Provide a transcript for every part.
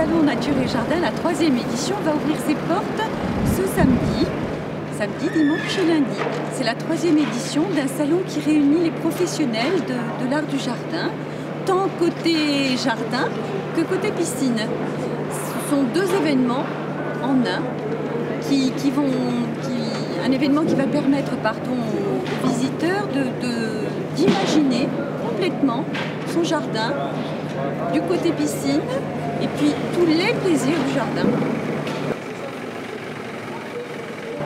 Salon Nature et Jardin, la 3e édition, va ouvrir ses portes ce samedi, dimanche et lundi. C'est la 3e édition d'un salon qui réunit les professionnels de l'art du jardin, tant côté jardin que côté piscine. Ce sont deux événements en un, un événement qui va permettre aux visiteurs d'imaginer complètement son jardin du côté piscine et puis tous les plaisirs du jardin.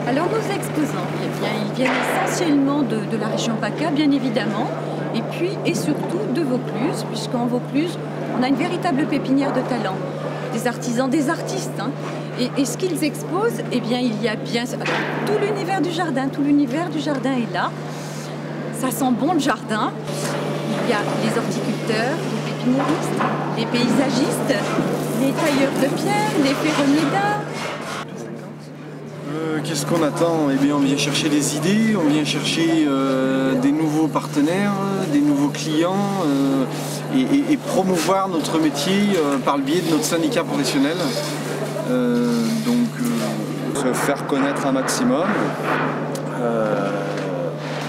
Alors nos exposants, ils viennent essentiellement de la région PACA, bien évidemment, et surtout de Vaucluse, puisqu'en Vaucluse, on a une véritable pépinière de talents, des artisans, des artistes. Et ce qu'ils exposent, eh bien, il y a bien tout l'univers du jardin. Tout l'univers du jardin est là. Ça sent bon le jardin. Il y a les horticulteurs, les pépiniéristes, les paysagistes, les tailleurs de pierre, les ferronniers d'art. Qu'est-ce qu'on attend? Eh bien, on vient chercher des idées, on vient chercher des nouveaux partenaires, des nouveaux clients et promouvoir notre métier par le biais de notre syndicat professionnel. Se faire connaître un maximum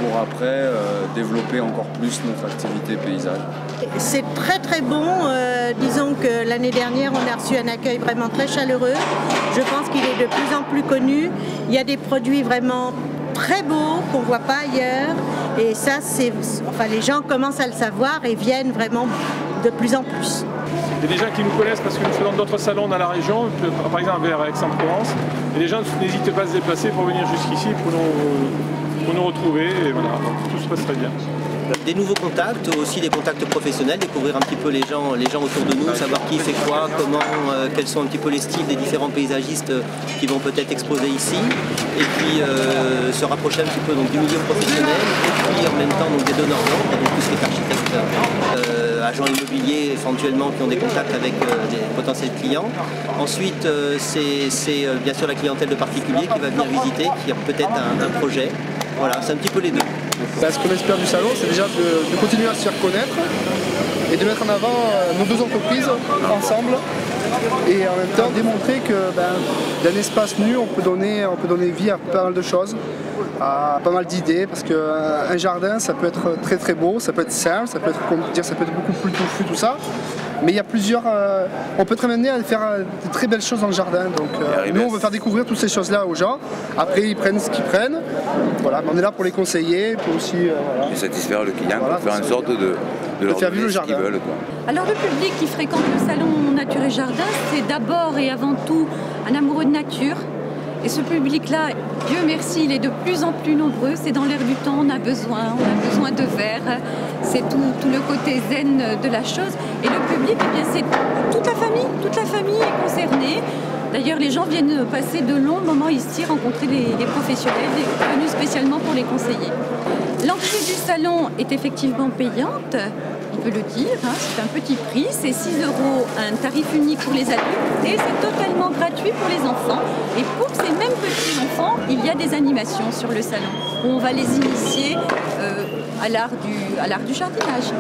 pour après développer encore plus notre activité paysage. C'est très très bon, disons que l'année dernière on a reçu un accueil vraiment très chaleureux, je pense qu'il est de plus en plus connu, il y a des produits vraiment très beaux qu'on ne voit pas ailleurs et ça les gens commencent à le savoir et viennent vraiment de plus en plus. Il y a des gens qui nous connaissent parce que nous faisons d'autres salons dans la région, par exemple vers Aix-en-Provence, et les gens n'hésitent pas à se déplacer pour venir jusqu'ici pour nous retrouver et voilà, tout se passe très bien. Des nouveaux contacts, aussi des contacts professionnels, découvrir un petit peu les gens autour de nous, savoir qui fait quoi, comment, quels sont un petit peu les styles des différents paysagistes qui vont peut-être exposer ici, et puis se rapprocher un petit peu du milieu professionnel, et puis en même temps des donneurs d'ordre, donc tout ce qui est architectes, agents immobiliers éventuellement qui ont des contacts avec des potentiels clients. Ensuite, c'est bien sûr la clientèle de particuliers qui va venir visiter, qui a peut-être un projet. Voilà, c'est un petit peu les deux. Ce qu'on espère du salon, c'est déjà de continuer à se faire connaître et de mettre en avant nos deux entreprises ensemble et en même temps démontrer que d'un espace nu, on peut donner vie à pas mal de choses, à pas mal d'idées, parce qu'un jardin, ça peut être très très beau, ça peut être simple, ça peut être beaucoup plus touffu, tout ça. Mais il y a plusieurs. On peut être amené à faire de très belles choses dans le jardin. Donc nous, on veut faire découvrir toutes ces choses-là aux gens. Après, ils prennent ce qu'ils prennent. Voilà, on est là pour les conseiller, pour aussi et satisfaire le client, pour faire en sorte de leur faire vivre le donner ce qu'ils jardin. veulent. Alors le public qui fréquente le salon Nature et Jardin, c'est d'abord et avant tout un amoureux de nature. Et ce public-là, Dieu merci, il est de plus en plus nombreux. C'est dans l'air du temps, on a besoin de verre. C'est tout le côté zen de la chose. Et le public, eh bien, c'est toute la famille est concernée. D'ailleurs, les gens viennent passer de longs moments ici, rencontrer les professionnels venus spécialement pour les conseiller. L'entrée du salon est effectivement payante. Il peut le dire, c'est un petit prix, c'est 6 €, un tarif unique pour les adultes et c'est totalement gratuit pour les enfants. Et pour ces mêmes petits enfants, il y a des animations sur le salon où on va les initier à l'art du jardinage.